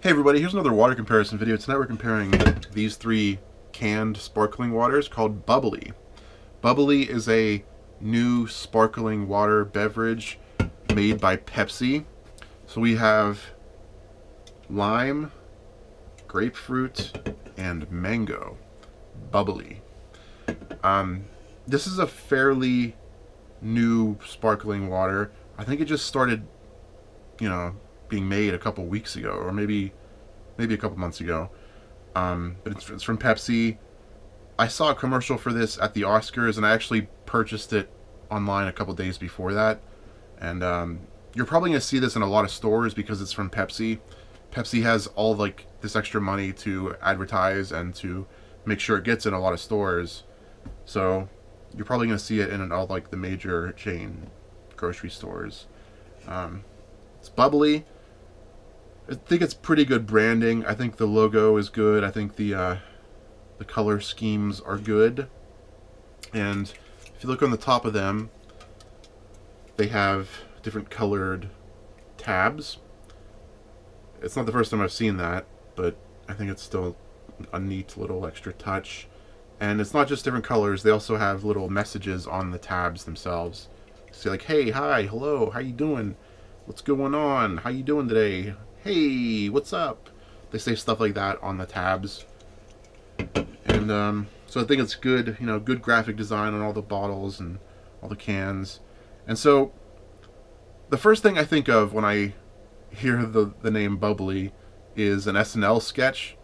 Hey everybody, here's another water comparison video. Tonight we're comparing these three canned sparkling waters called Bubly. Bubly is a new sparkling water beverage made by Pepsi. So we have lime, grapefruit, and mango. Bubly. This is a fairly new sparkling water. I think it just started, being made a couple weeks ago, or maybe a couple months ago. But it's from Pepsi. I saw a commercial for this at the Oscars, and I actually purchased it online a couple days before that. And you're probably going to see this in a lot of stores because it's from Pepsi. Pepsi has all this extra money to advertise and to make sure it gets in a lot of stores. So you're probably going to see it in all the major chain grocery stores. It's Bubly. I think it's pretty good branding. I think the logo is good. I think the color schemes are good. And if you look on the top of them, they have different colored tabs. It's not the first time I've seen that, but I think it's still a neat little extra touch. And it's not just different colors, they also have little messages on the tabs themselves. Say hey, hi, hello, how you doing? What's going on? How you doing today? Hey, what's up? They say stuff like that on the tabs. And so I think it's good, good graphic design on all the bottles and all the cans. And so the first thing I think of when I hear the name Bubly is an SNL sketch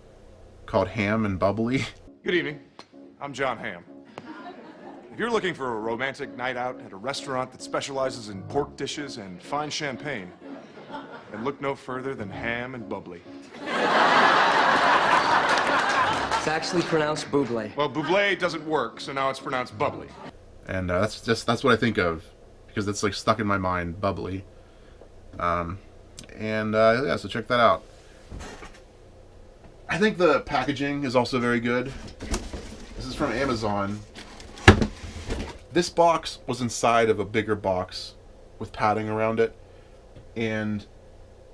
called Ham and Bubly. Good evening. I'm Jon Hamm. If you're looking for a romantic night out at a restaurant that specializes in pork dishes and fine champagne, then look no further than Ham and Bubly. It's actually pronounced Bubly. Well, Bubly doesn't work, so now it's pronounced Bubly. And that's what I think of, because it's stuck in my mind, Bubly. Yeah, so check that out. I think the packaging is also very good. This is from Amazon. This box was inside of a bigger box with padding around it, and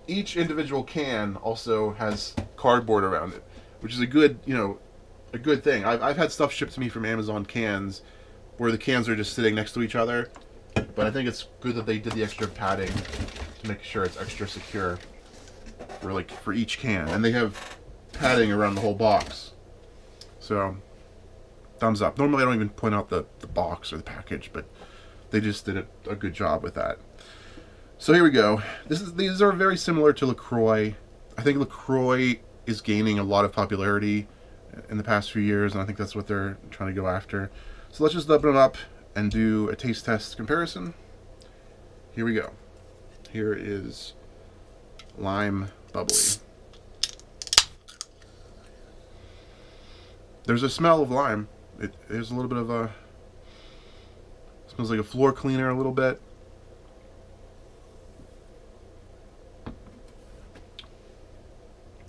each individual can also has cardboard around it, which is a good thing. I've had stuff shipped to me from Amazon cans where the cans are just sitting next to each other, but I think it's good that they did the extra padding to make sure it's extra secure for each can, and they have padding around the whole box. So thumbs up. Normally I don't even point out the box or the package, but they just did a good job with that. So here we go. These are very similar to LaCroix. I think LaCroix is gaining a lot of popularity in the past few years, and I think that's what they're trying to go after. So let's just open them up and do a taste test comparison. Here we go. Here is Lime Bubly. There's a smell of lime. There's a little bit of a... smells like a floor cleaner a little bit.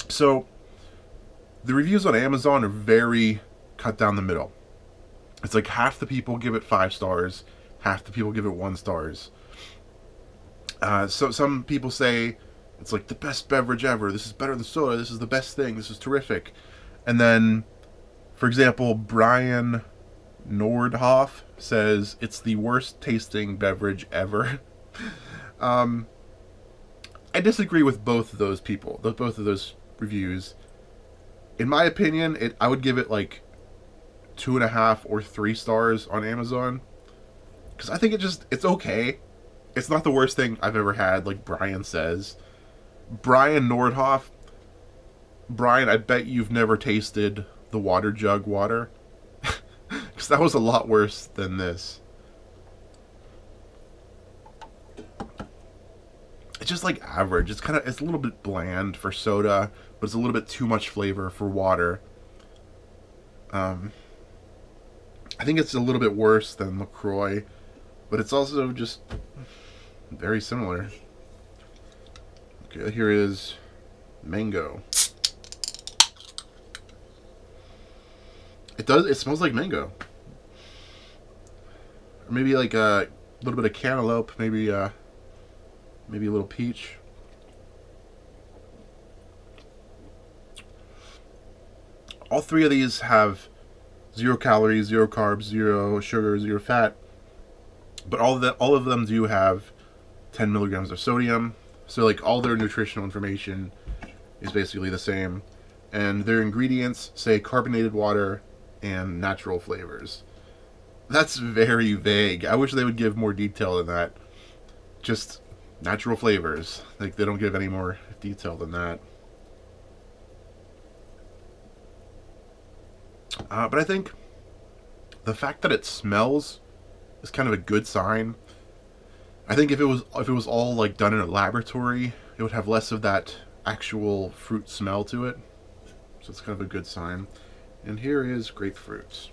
So, the reviews on Amazon are very cut down the middle. It's half the people give it 5 stars, half the people give it 1 stars. So some people say it's the best beverage ever. This is better than soda. This is the best thing. This is terrific. And then, for example, Brian Nordhoff says it's the worst tasting beverage ever. I disagree with both of those people, both of those reviews. In my opinion, I would give it 2.5 or 3 stars on Amazon, because I think it's okay. It's not the worst thing I've ever had, like Brian says. Brian Nordhoff, Brian, I bet you've never tasted the water jug water, because that was a lot worse than this. It's just average. It's a little bit bland for soda, but it's a little bit too much flavor for water. I think it's a little bit worse than LaCroix, but it's also just very similar. Okay, here is mango. It smells like mango. Or maybe a little bit of cantaloupe, maybe a little peach. All three of these have 0 calories, 0 carbs, 0 sugar, 0 fat. But all of them do have 10 milligrams of sodium. So like all their nutritional information is basically the same. And their ingredients say carbonated water and natural flavors. That's very vague. I wish they would give more detail than that. Just natural flavors. Like, they don't give any more detail than that. But I think the fact that it smells is kind of a good sign. I think if it was all like done in a laboratory, it would have less of that actual fruit smell to it. So it's kind of a good sign. And here is grapefruit.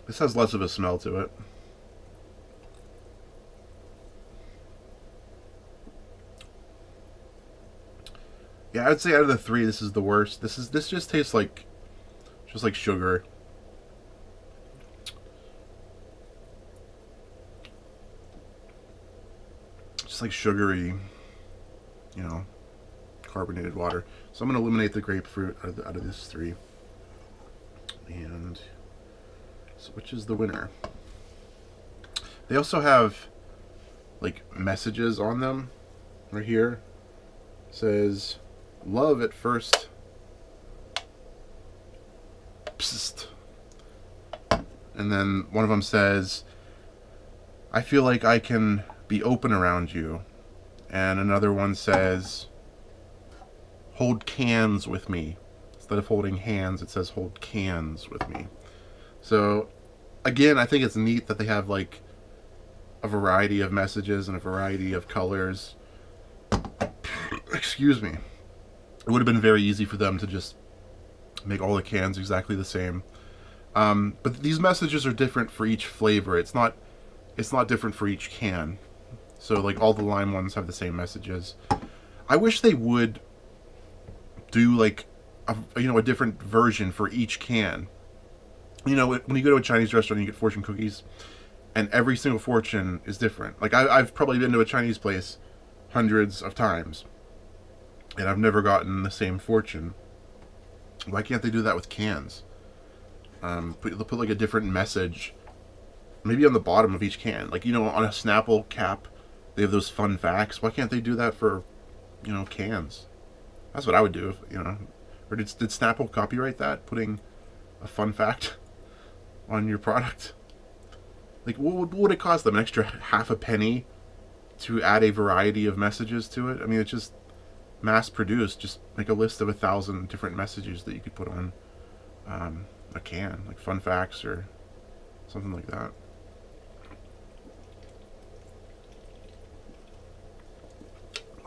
This has less of a smell to it. Yeah, I'd say out of the three, this is the worst. This just tastes like sugar. Just like sugary, you know, carbonated water. So I'm gonna eliminate the grapefruit out of this three. And so which is the winner? They also have like messages on them right here. It says love at first. Psst. And then one of them says, I feel like I can be open around you. And another one says, hold cans with me. Instead of holding hands, it says hold cans with me. So again, I think it's neat that they have like a variety of messages and a variety of colors. Excuse me. It would have been very easy for them to just make all the cans exactly the same. But these messages are different for each flavor. It's not different for each can. So like all the lime ones have the same messages. I wish they would do like a different version for each can. You know, when you go to a Chinese restaurant, you get fortune cookies, and every single fortune is different. Like I've probably been to a Chinese place hundreds of times, and I've never gotten the same fortune. Why can't they do that with cans? They'll put like a different message, maybe on the bottom of each can. Like, you know, on a Snapple cap, they have those fun facts. Why can't they do that for, you know, cans? That's what I would do, if, you know. Or did Snapple copyright that, putting a fun fact on your product? Like, what would it cost them? An extra half a penny to add a variety of messages to it? I mean, it's just mass produced. Just make a list of 1,000 different messages that you could put on a can, like fun facts or something like that.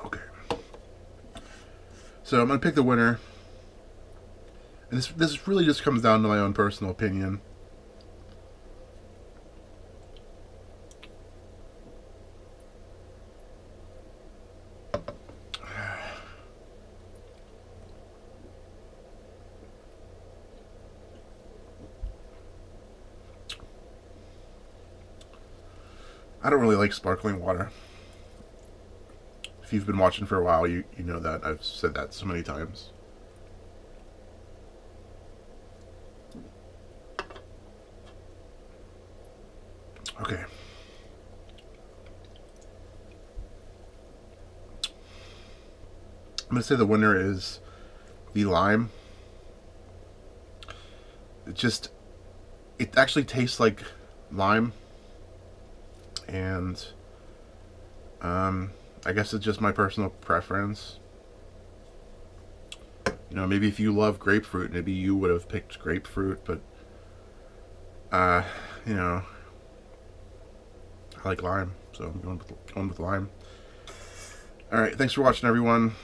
Okay, so I'm gonna pick the winner, and this really just comes down to my own personal opinion. I don't really like sparkling water. If you've been watching for a while, you know that. I've said that so many times. Okay. I'm going to say the winner is the lime. It actually tastes like lime. And I guess it's just my personal preference. You know, maybe if you love grapefruit, maybe you would have picked grapefruit, but you know, I like lime, so I'm going with lime. Alright, thanks for watching, everyone.